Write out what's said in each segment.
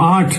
8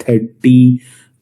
30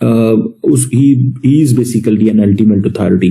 he is basically an ultimate authority।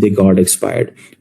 they got expired।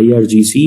IRGC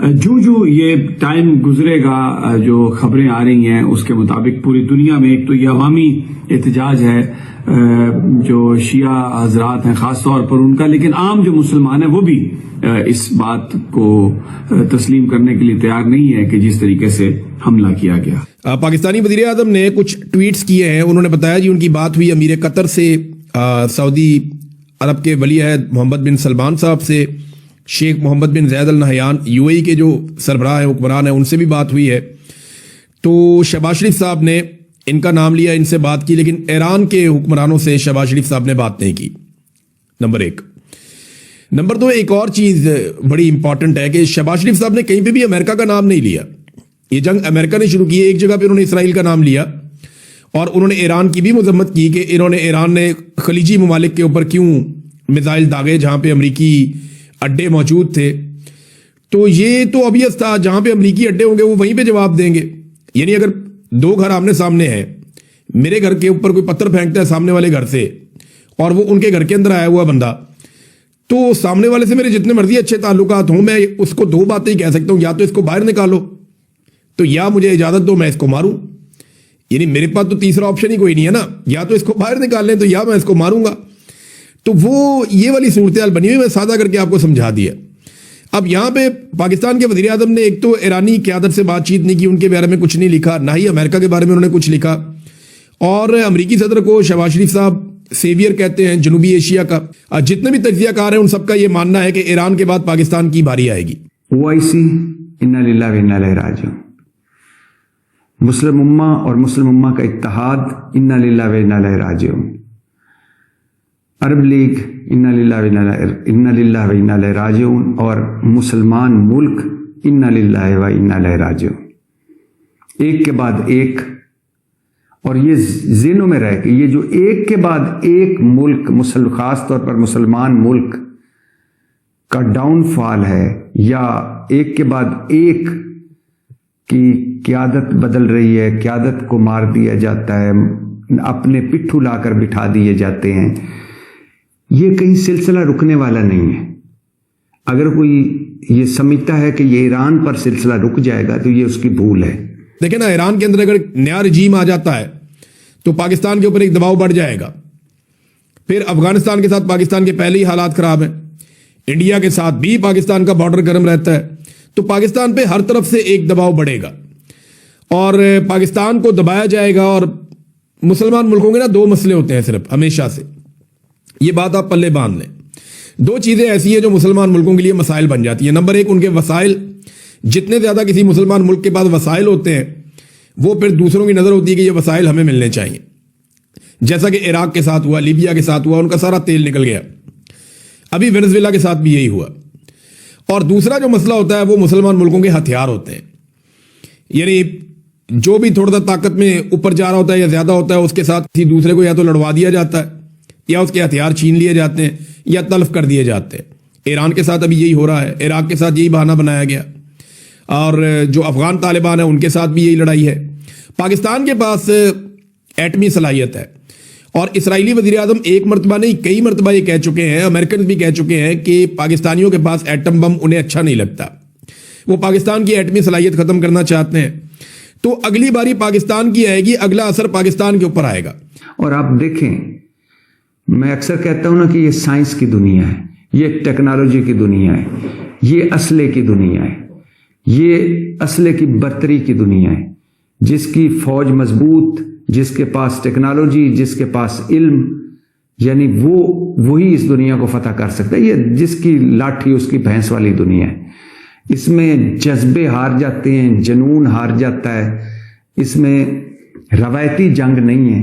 جو یہ time گزرے گا، جو خبریں آ رہی ہیں اس کے مطابق پوری دنیا میں ایک تو یہ عوامی احتجاج ہے جو شیعہ حضرات ہیں خاص طور پر ان کا، لیکن عام جو مسلمان ہیں وہ بھی اس بات کو تسلیم کرنے کے لیے تیار نہیں ہے کہ جس طریقے سے حملہ کیا گیا۔ پاکستانی وزیر اعظم نے کچھ ٹویٹس کیے ہیں، انہوں نے بتایا جی ان کی بات ہوئی امیر قطر سے، سعودی عرب کے ولی عہد محمد بن سلمان صاحب سے، شیخ محمد بن زید ال نہیان UAE کے جو سربراہ ہیں حکمران ہیں ان سے بھی بات ہوئی ہے۔ تو شہباز شریف صاحب نے ان کا نام لیا، ان سے بات کی، لیکن ایران کے حکمرانوں سے شہباز شریف صاحب نے بات نہیں کی، نمبر 1۔ نمبر 2، ایک اور چیز بڑی امپورٹنٹ ہے کہ شہباز شریف صاحب نے کہیں پہ بھی امریکہ کا نام نہیں لیا۔ یہ جنگ امریکہ نے شروع کی ہے، ایک جگہ پہ انہوں نے اسرائیل کا نام لیا اور انہوں نے ایران کی بھی مذمت کی کہ ایران نے خلیجی ممالک کے اوپر کیوں میزائل داغے جہاں پہ امریکی اڈے موجود تھے۔ تو یہ تو obvious تھا، جہاں پہ امریکی اڈے ہوں گے وہ وہیں پہ جواب دیں گے۔ یعنی اگر 2 گھر آمنے سامنے ہیں، میرے گھر کے اوپر کوئی پتھر پھینکتا ہے سامنے والے گھر سے اور وہ ان کے گھر کے اندر آیا ہوا بندہ، تو سامنے والے سے میرے جتنے مرضی اچھے تعلقات ہوں، میں اس کو 2 باتیں ہی کہہ سکتا ہوں، یا تو اس کو باہر نکالو تو یا مجھے اجازت دو میں اس کو ماروں۔ یعنی میرے پاس تو تیسرا آپشن ہی کوئی نہیں ہے نا، یا تو اس کو باہر نکال لیں تو یا میں اس کو ماروں گا۔ تو وہ یہ والی صورتحال بنی ہوئی، میں سادہ کر کے آپ کو سمجھا دیا۔ اب یہاں پہ پاکستان کے وزیر اعظم نے ایک تو ایرانی قیادت سے بات چیت نہیں کی، ان کے بارے میں کچھ نہیں لکھا، نہ ہی امریکہ کے بارے میں انہوں نے کچھ لکھا، اور امریکی صدر کو شہباز شریف صاحب سیویئر کہتے ہیں جنوبی ایشیا کا۔ جتنے بھی تجزیہ کار ہیں ان سب کا یہ ماننا ہے کہ ایران کے بعد پاکستان کی باری آئے گی۔ OIC انا للہ و انا الیہ راجعون، مسلم امہ اور مسلم امہ کا اتحاد انا للہ و انا الیہ راجعون، عرب لیگ انا للہ و انا الیہ راجعون، اور مسلمان ملک انا للہ و انا الیہ راجعون، ایک کے بعد ایک۔ اور یہ ذہنوں میں رہ کے یہ جو ایک کے بعد ایک ملک خاص طور پر مسلمان ملک کا ڈاؤن فال ہے، یا ایک کے بعد ایک کی قیادت بدل رہی ہے، قیادت کو مار دیا جاتا ہے، اپنے پٹھو لا کر بٹھا دیے جاتے ہیں، یہ کہیں سلسلہ رکنے والا نہیں ہے۔ اگر کوئی یہ سمجھتا ہے کہ یہ ایران پر سلسلہ رک جائے گا تو یہ اس کی بھول ہے۔ دیکھیں نا، ایران کے اندر اگر نیا رجیم آ جاتا ہے تو پاکستان کے اوپر ایک دباؤ بڑھ جائے گا۔ پھر افغانستان کے ساتھ پاکستان کے پہلے ہی حالات خراب ہیں، انڈیا کے ساتھ بھی پاکستان کا بارڈر گرم رہتا ہے، تو پاکستان پہ ہر طرف سے ایک دباؤ بڑھے گا اور پاکستان کو دبایا جائے گا۔ اور مسلمان ملکوں کے نا 2 مسئلے ہوتے ہیں صرف ہمیشہ سے، یہ بات آپ پلے باندھ لیں۔ 2 چیزیں ایسی ہیں جو مسلمان ملکوں کے لیے مسائل بن جاتی ہیں۔ نمبر 1، ان کے وسائل، جتنے زیادہ کسی مسلمان ملک کے پاس وسائل ہوتے ہیں وہ پھر دوسروں کی نظر ہوتی ہے کہ یہ وسائل ہمیں ملنے چاہیے، جیسا کہ عراق کے ساتھ ہوا، لیبیا کے ساتھ ہوا، ان کا سارا تیل نکل گیا، ابھی وینزویلا کے ساتھ بھی یہی ہوا۔ اور دوسرا جو مسئلہ ہوتا ہے وہ مسلمان ملکوں کے ہتھیار ہوتے ہیں، یعنی جو بھی تھوڑا سا طاقت میں اوپر جا رہا ہوتا ہے یا زیادہ ہوتا ہے اس کے ساتھ کسی دوسرے کو یا تو لڑوا دیا جاتا ہے یا اس کے ہتھیار چھین لیے جاتے ہیں یا تلف کر دیے جاتے ہیں۔ ایران کے ساتھ ابھی یہی ہو رہا ہے، عراق کے ساتھ یہی بہانہ بنایا گیا، اور جو افغان طالبان ہیں ان کے ساتھ بھی یہی لڑائی ہے۔ پاکستان کے پاس ایٹمی صلاحیت ہے، اور اسرائیلی وزیر اعظم ایک مرتبہ نہیں کئی مرتبہ یہ کہہ چکے ہیں، امریکن بھی کہہ چکے ہیں کہ پاکستانیوں کے پاس ایٹم بم انہیں اچھا نہیں لگتا، وہ پاکستان کی ایٹمی صلاحیت ختم کرنا چاہتے ہیں۔ تو اگلی باری پاکستان کی آئے گی، اگلا اثر پاکستان کے اوپر آئے گا۔ اور آپ دیکھیں، میں اکثر کہتا ہوں نا کہ یہ سائنس کی دنیا ہے، یہ ٹیکنالوجی کی دنیا ہے، یہ اسلحے کی دنیا ہے، یہ اسلحے کی برتری کی دنیا ہے۔ جس کی فوج مضبوط، جس کے پاس ٹیکنالوجی، جس کے پاس علم، یعنی وہی اس دنیا کو فتح کر سکتا ہے۔ یہ جس کی لاٹھی اس کی بھینس والی دنیا ہے، اس میں جذبے ہار جاتے ہیں، جنون ہار جاتا ہے، اس میں روایتی جنگ نہیں ہے۔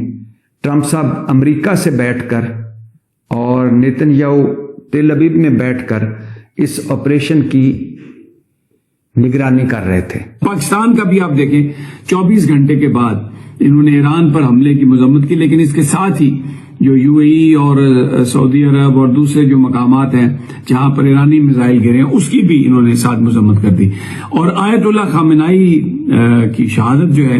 ٹرمپ صاحب امریکہ سے بیٹھ کر اور نیتن یاہو تل ابیب میں بیٹھ کر اس آپریشن کی نگرانی کر رہے تھے۔ پاکستان کا بھی آپ دیکھیں 24 گھنٹے کے بعد انہوں نے ایران پر حملے کی مذمت کی، لیکن اس کے ساتھ ہی جو UAE اور سعودی عرب اور دوسرے جو مقامات ہیں جہاں پر ایرانی میزائل گرے ہیں اس کی بھی انہوں نے ساتھ مذمت کر دی۔ اور آیت اللہ خامنائی کی شہادت جو ہے